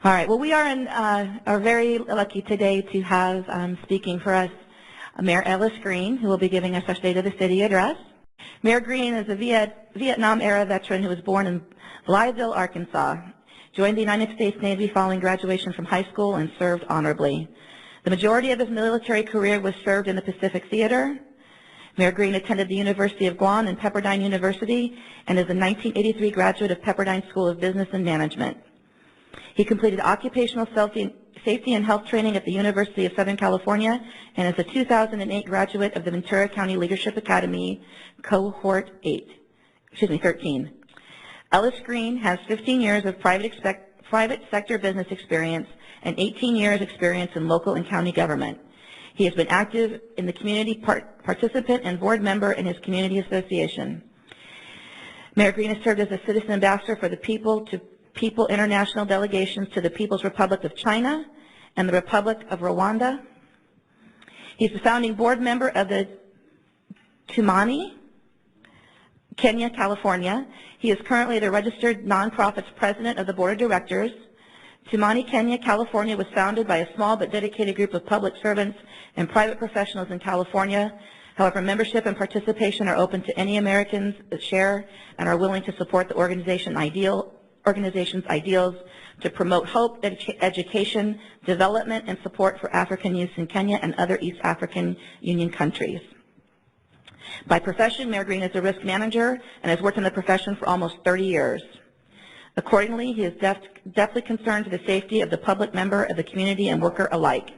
All right. Well, we are very lucky today to have speaking for us Mayor Ellis Green, who will be giving us our State of the City address. Mayor Green is a Vietnam-era veteran who was born in Blytheville, Arkansas, joined the United States Navy following graduation from high school, and served honorably. The majority of his military career was served in the Pacific Theater. Mayor Green attended the University of Guam and Pepperdine University and is a 1983 graduate of Pepperdine School of Business and Management. He completed occupational safety and health training at the University of Southern California and is a 2008 graduate of the Ventura County Leadership Academy, Cohort 13. Ellis Green has 15 years of private sector business experience and 18 years experience in local and county government. He has been active in the community, participant and board member in his community association. Mayor Green has served as a citizen ambassador for the People to People International Delegations to the People's Republic of China and the Republic of Rwanda. He's the founding board member of the Tumani, Kenya, California. He is currently the registered nonprofit's president of the board of directors. Tumani, Kenya, California was founded by a small but dedicated group of public servants and private professionals in California. However, membership and participation are open to any Americans that share and are willing to support the organization's ideals to promote hope, education, development, and support for African youth in Kenya and other East African Union countries. By profession, Mayor Green is a risk manager and has worked in the profession for almost 30 years. Accordingly, he is deeply concerned to the safety of the public member, of the community, and worker alike.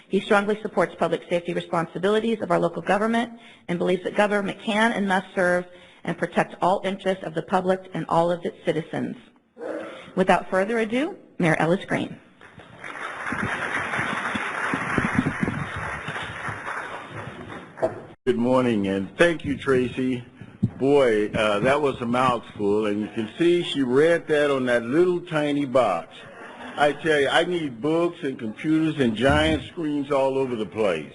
He strongly supports public safety responsibilities of our local government and believes that government can and must serve and protect all interests of the public and all of its citizens. Without further ado, Mayor Ellis Green. Good morning, and thank you, Tracy. Boy, that was a mouthful, and you can see she read that on that little tiny box. I tell you, I need books and computers and giant screens all over the place.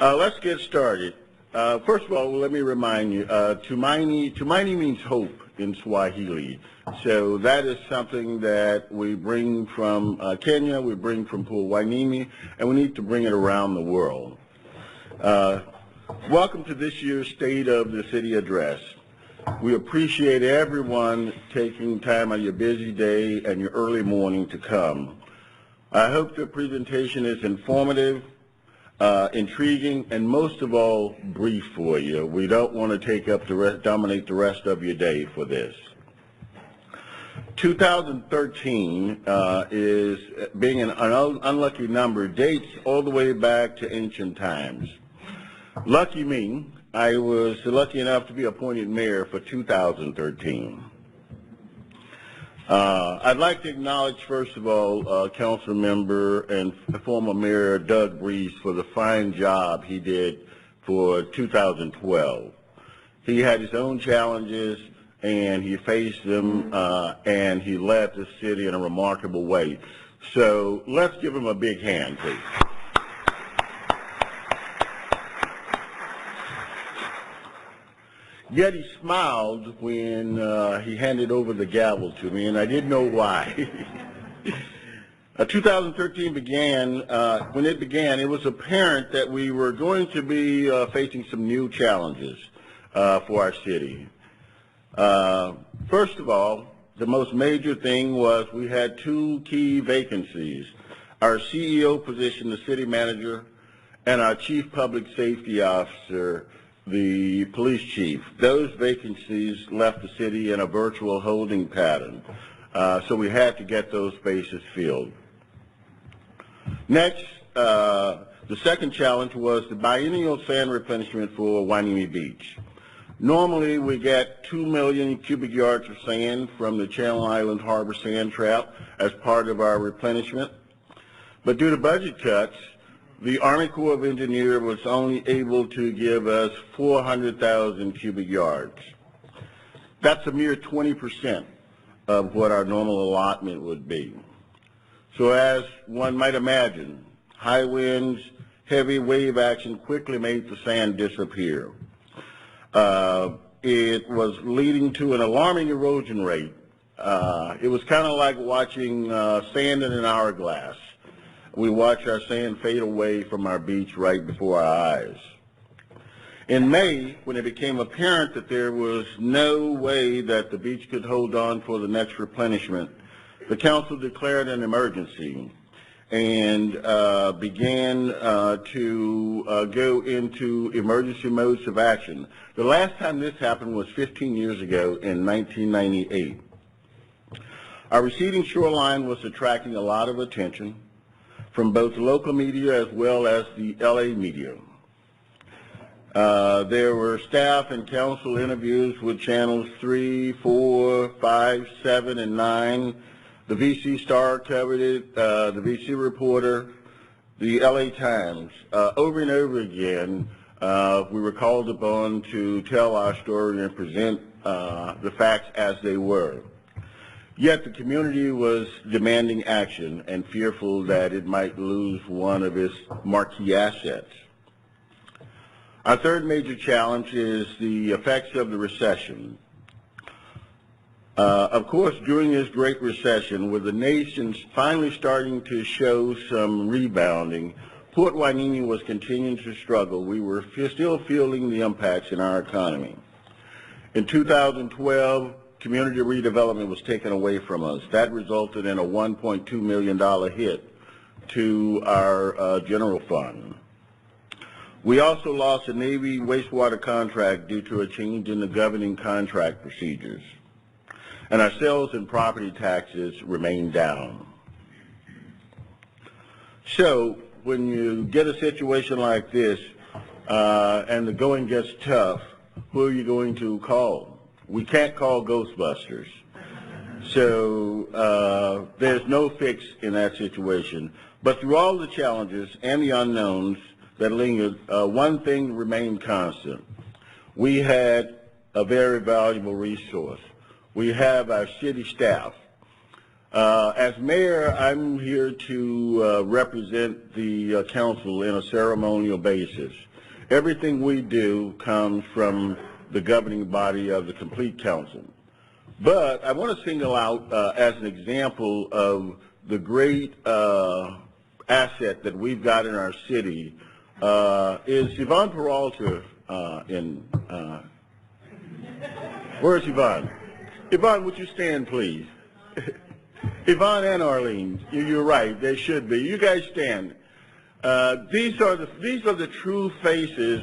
Let's get started. First of all, let me remind you, Tumaini means hope in Swahili. So that is something that we bring from Kenya, we bring from Hueneme, and we need to bring it around the world. Welcome to this year's State of the City Address. We appreciate everyone taking time out of your busy day and your early morning to come. I hope the presentation is informative, intriguing, and most of all, brief for you. We don't want to take up dominate the rest of your day for this. 2013 is, being an unlucky number, dates all the way back to ancient times. Lucky me, I was lucky enough to be appointed mayor for 2013. I'd like to acknowledge, first of all, council member and former mayor Doug Breeze for the fine job he did for 2012. He had his own challenges, and he faced them, and he led the city in a remarkable way. So let's give him a big hand, please. Yet he smiled when he handed over the gavel to me, and I didn't know why. 2013 began, when it began, it was apparent that we were going to be facing some new challenges for our city. First of all, the most major thing was we had two key vacancies: our CEO position, the city manager, and our chief public safety officer, the police chief. Those vacancies left the city in a virtual holding pattern, so we had to get those spaces filled. Next, the second challenge was the biennial sand replenishment for Hueneme Beach. Normally, we get 2 million cubic yards of sand from the Channel Island Harbor Sand Trap as part of our replenishment. But due to budget cuts, the Army Corps of Engineers was only able to give us 400,000 cubic yards. That's a mere 20% of what our normal allotment would be. So as one might imagine, high winds, heavy wave action quickly made the sand disappear. It was leading to an alarming erosion rate It was kind of like watching sand in an hourglass. We watched our sand fade away from our beach right before our eyes. In May, when it became apparent that there was no way that the beach could hold on for the next replenishment, the council declared an emergency and began to go into emergency modes of action. The last time this happened was 15 years ago in 1998. Our receding shoreline was attracting a lot of attention from both local media as well as the LA media. There were staff and council interviews with channels 3, 4, 5, 7, and 9. The VC Star covered it, the VC Reporter, the LA Times. Over and over again, we were called upon to tell our story and present the facts as they were. Yet the community was demanding action and fearful that it might lose one of its marquee assets. Our third major challenge is the effects of the recession. Of course, during this Great Recession, with the nation finally starting to show some rebounding, Port Hueneme was continuing to struggle. We were still feeling the impacts in our economy. In 2012, community redevelopment was taken away from us. That resulted in a $1.2 million hit to our general fund. We also lost a Navy wastewater contract due to a change in the governing contract procedures. And our sales and property taxes remain down. So when you get a situation like this and the going gets tough, who are you going to call? We can't call Ghostbusters. So there's no fix in that situation. But through all the challenges and the unknowns that lingered, one thing remained constant. We had a very valuable resource. We have our city staff. As mayor, I'm here to represent the council in a ceremonial basis. Everything we do comes from the governing body of the complete council. But I want to single out as an example of the great asset that we've got in our city is Yvonne Peralta where's Yvonne? Yvonne, would you stand, please? Yvonne and Arlene, you're right. They should be. You guys stand. These are the true faces.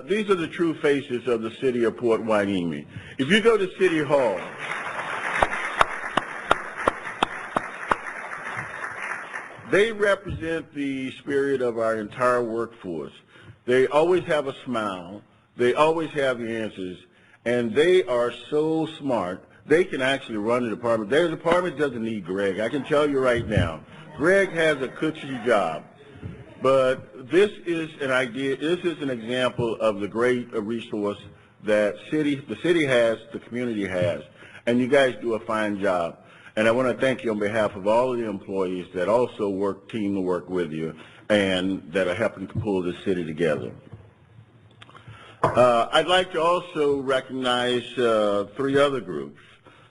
These are the true faces of the city of Port Hueneme. If you go to City Hall, they represent the spirit of our entire workforce. They always have a smile. They always have the answers. And they are so smart, they can actually run the department. Their department doesn't need Greg. I can tell you right now. Greg has a cushy job. But this is an idea, this is an example of the great resource that the city has, the community has. And you guys do a fine job. And I want to thank you on behalf of all of the employees that also team to work with you and that are helping to pull this city together. I'd like to also recognize three other groups.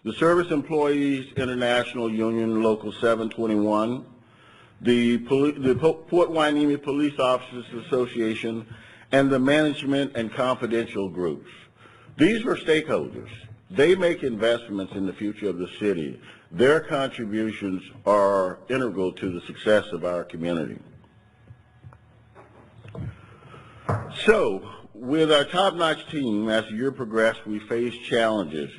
The Service Employees International Union Local 721, the Port Hueneme Police Officers Association, and the Management and Confidential groups. These were stakeholders. They make investments in the future of the city. Their contributions are integral to the success of our community. So, with our top-notch team, as the year progressed, we faced challenges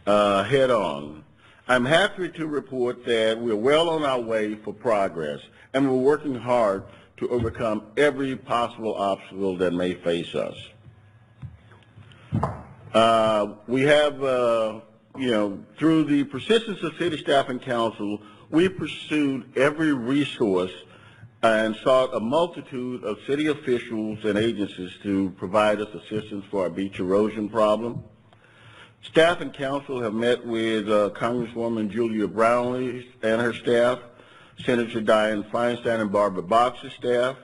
head-on. I'm happy to report that we're well on our way for progress, and we're working hard to overcome every possible obstacle that may face us. We have, through the persistence of city staff and council, we pursued every resource and sought a multitude of city officials and agencies to provide us assistance for our beach erosion problem. Staff and council have met with Congresswoman Julia Brownlee and her staff, Senator Dianne Feinstein and Barbara Boxer's staff,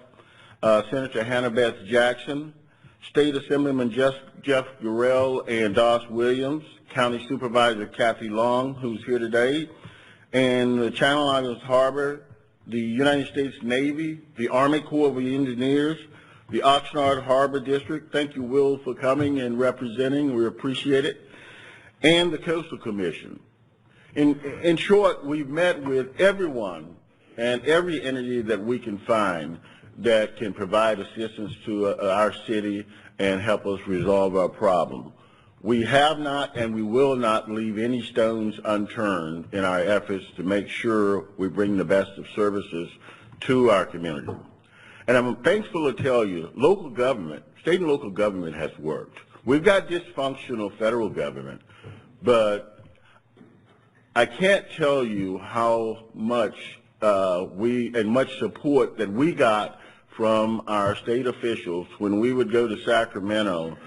Senator Hannah Beth Jackson, State Assemblyman Jeff Gurrell and Doss Williams, County Supervisor Kathy Long, who's here today, and the Channel Islands Harbor, the United States Navy, the Army Corps of Engineers, the Oxnard Harbor District. Thank you, Will, for coming and representing. We appreciate it. And the Coastal Commission. In short, we've met with everyone and every entity that we can find that can provide assistance to our city and help us resolve our problem. We have not and we will not leave any stones unturned in our efforts to make sure we bring the best of services to our community. And I'm thankful to tell you, local government, state and local government has worked. We've got dysfunctional federal government, but I can't tell you how much much support that we got from our state officials when we would go to Sacramento.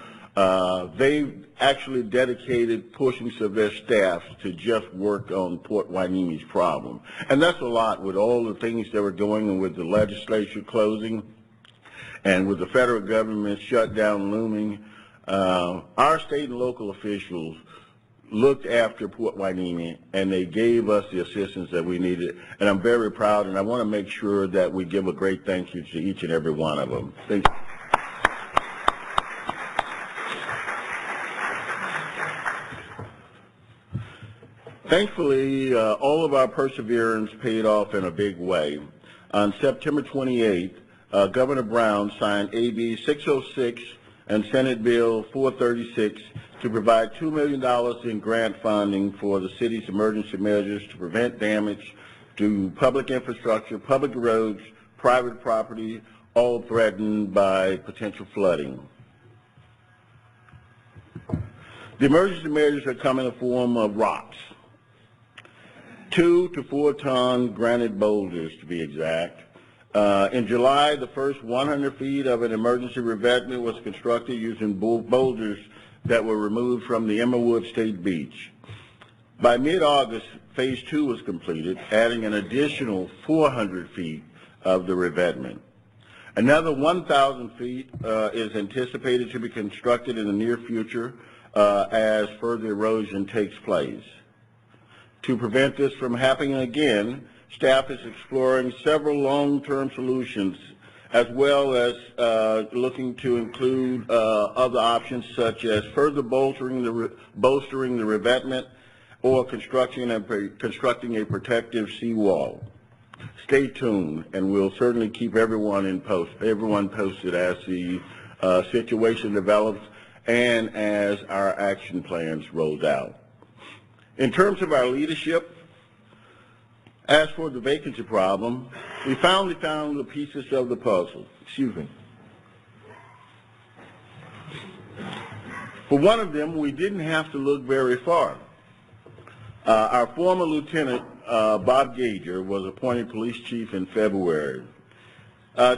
They actually dedicated portions of their staff to just work on Port Hueneme's problem. And that's a lot with all the things that were going on with the legislature closing and with the federal government shutdown looming. Our state and local officials looked after Port Hueneme, and they gave us the assistance that we needed. And I'm very proud, and I want to make sure that we give a great thank you to each and every one of them. Thank you. Thankfully, all of our perseverance paid off in a big way. On September 28th, Governor Brown signed AB 606 and Senate Bill 436 to provide $2 million in grant funding for the city's emergency measures to prevent damage to public infrastructure, public roads, private property, all threatened by potential flooding. The emergency measures are come in the form of rocks, 2 to 4 ton granite boulders to be exact. In July, the first 100 feet of an emergency revetment was constructed using boulders that were removed from the Emerald State Beach. By mid-August, phase 2 was completed, adding an additional 400 feet of the revetment. Another 1,000 feet is anticipated to be constructed in the near future as further erosion takes place. To prevent this from happening again, staff is exploring several long-term solutions, as well as looking to include other options such as further bolstering the revetment or constructing a protective seawall. Stay tuned, and we'll certainly keep everyone posted as the situation develops and as our action plans rolled out. In terms of our leadership, as for the vacancy problem, we finally found the pieces of the puzzle. Excuse me. For one of them, we didn't have to look very far. Our former Lieutenant, Bob Gager, was appointed police chief in February.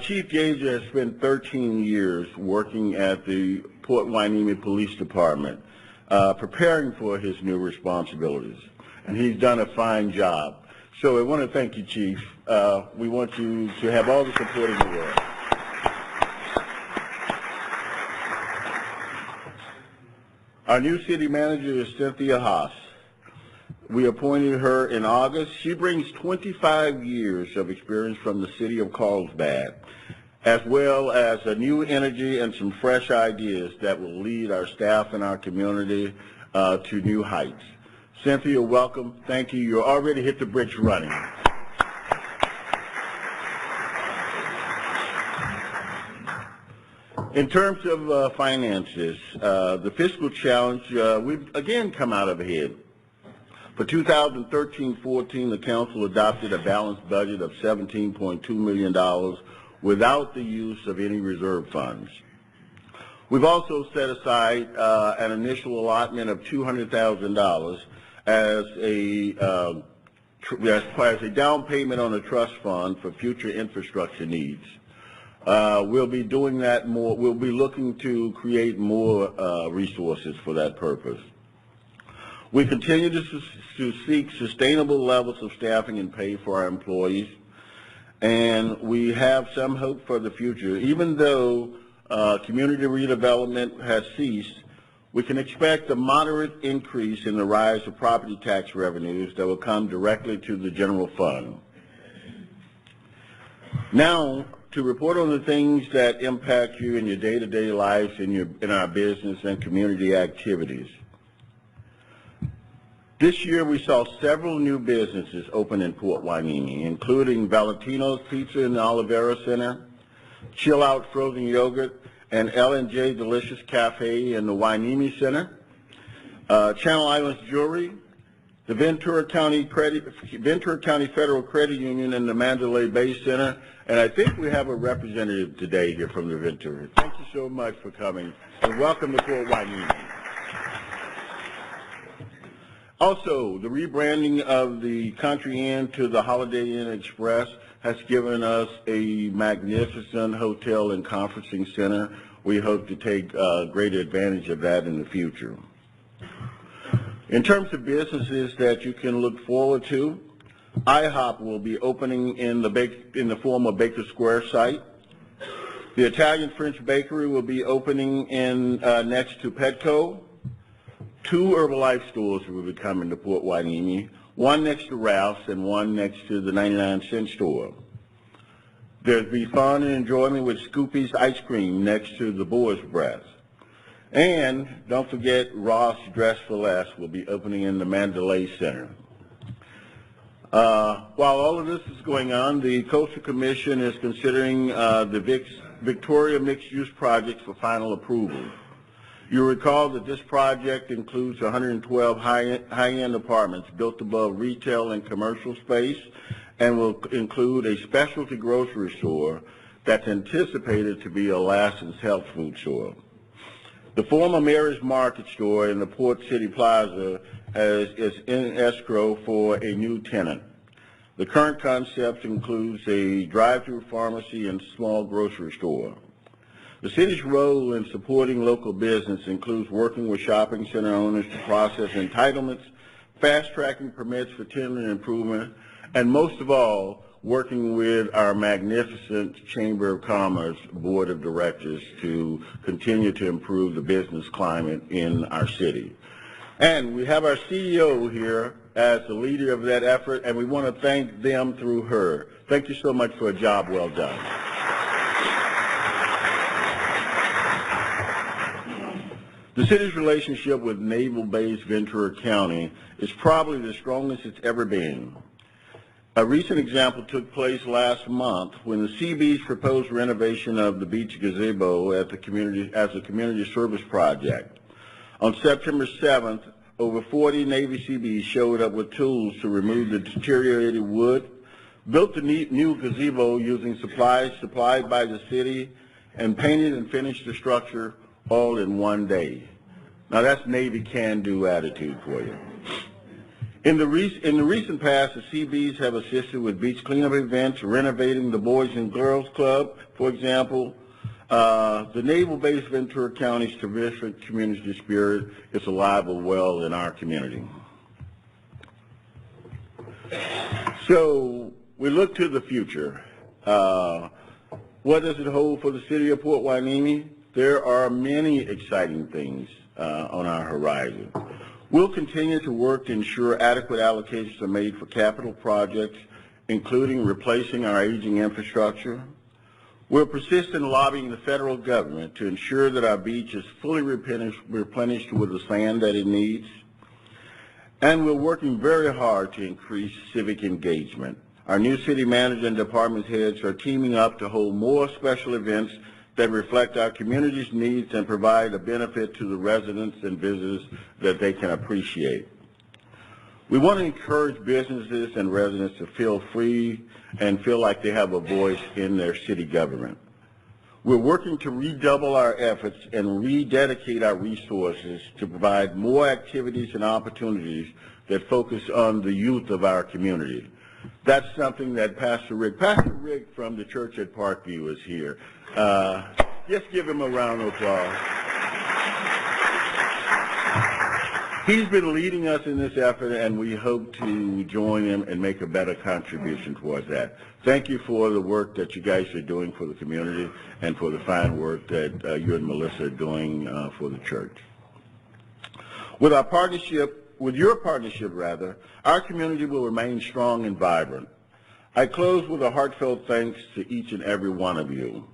Chief Gager has spent 13 years working at the Port Hueneme Police Department, preparing for his new responsibilities, and he's done a fine job. So I want to thank you, Chief. We want you to have all the support in the world. Our new city manager is Cynthia Haas. We appointed her in August. She brings 25 years of experience from the city of Carlsbad, as well as a new energy and some fresh ideas that will lead our staff and our community to new heights. Cynthia, welcome. Thank you. You're already hit the bricks running. In terms of finances, the fiscal challenge, we've again come out ahead. For 2013-14, the council adopted a balanced budget of $17.2 million without the use of any reserve funds. We've also set aside an initial allotment of $200,000 as a down payment on a trust fund for future infrastructure needs. We'll be doing that more. We'll be looking to create more resources for that purpose. We continue to seek sustainable levels of staffing and pay for our employees, and we have some hope for the future. Even though community redevelopment has ceased, we can expect a moderate increase in the rise of property tax revenues that will come directly to the general fund. Now, to report on the things that impact you in your day-to-day lives, in our business and community activities. This year, we saw several new businesses open in Port Hueneme, including Valentino's Pizza in the Olivera Center, Chill Out Frozen Yogurt, and L&J Delicious Cafe in the Hueneme Center, Channel Islands Jewelry, the Ventura County Federal Credit Union in the Mandalay Bay Center, and I think we have a representative today here from the Ventura. Thank you so much for coming, and welcome to Port Hueneme. Also, the rebranding of the Country Inn to the Holiday Inn Express has given us a magnificent hotel and conferencing center. We hope to take great advantage of that in the future. In terms of businesses that you can look forward to, IHOP will be opening in the former Baker Square site. The Italian French Bakery will be opening in next to Petco. 2 Herbalife stores will be coming to Port Hueneme, one next to Ralph's and one next to the 99-cent store. There'll be fun and enjoyment with Scoopy's Ice Cream next to the Boar's Breath. And don't forget Ross Dress for Less will be opening in the Mandalay Center. While all of this is going on, the Coastal Commission is considering the Victoria Mixed Use Project for final approval. You'll recall that this project includes 112 high-end apartments built above retail and commercial space and will include a specialty grocery store that's anticipated to be a licensed health food store. The former Mary's Market store in the Port City Plaza is in escrow for a new tenant. The current concept includes a drive-through pharmacy and small grocery store. The city's role in supporting local business includes working with shopping center owners to process entitlements, fast-tracking permits for tenant improvement, and most of all, working with our magnificent Chamber of Commerce Board of Directors to continue to improve the business climate in our city. And we have our CEO here as the leader of that effort, and we want to thank them through her. Thank you so much for a job well done. The city's relationship with Naval Base Ventura County is probably the strongest it's ever been. A recent example took place last month when the Seabees proposed renovation of the beach gazebo as a community service project. On September 7th, over 40 Navy Seabees showed up with tools to remove the deteriorated wood, built the new gazebo using supplies supplied by the city, and painted and finished the structure all in one day. Now that's Navy can-do attitude for you. In the recent past, the Seabees have assisted with beach cleanup events, renovating the Boys and Girls Club, for example. The Naval Base Ventura County's terrific community spirit is alive and well in our community. So we look to the future. What does it hold for the city of Port Hueneme? There are many exciting things on our horizon. We'll continue to work to ensure adequate allocations are made for capital projects, including replacing our aging infrastructure. We'll persist in lobbying the federal government to ensure that our beach is fully replenished with the sand that it needs. And we're working very hard to increase civic engagement. Our new city manager and department heads are teaming up to hold more special events that reflect our community's needs and provide a benefit to the residents and visitors that they can appreciate. We want to encourage businesses and residents to feel free and feel like they have a voice in their city government. We're working to redouble our efforts and rededicate our resources to provide more activities and opportunities that focus on the youth of our community. That's something that Pastor Rick from the church at Parkview is here. Just give him a round of applause. He's been leading us in this effort, and we hope to join him and make a better contribution towards that. Thank you for the work that you guys are doing for the community and for the fine work that you and Melissa are doing for the church. With your partnership, our community will remain strong and vibrant. I close with a heartfelt thanks to each and every one of you.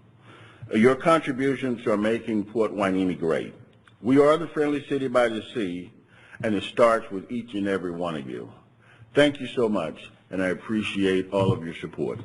Your contributions are making Port Hueneme great. We are the friendly city by the sea, and it starts with each and every one of you. Thank you so much, and I appreciate all of your support.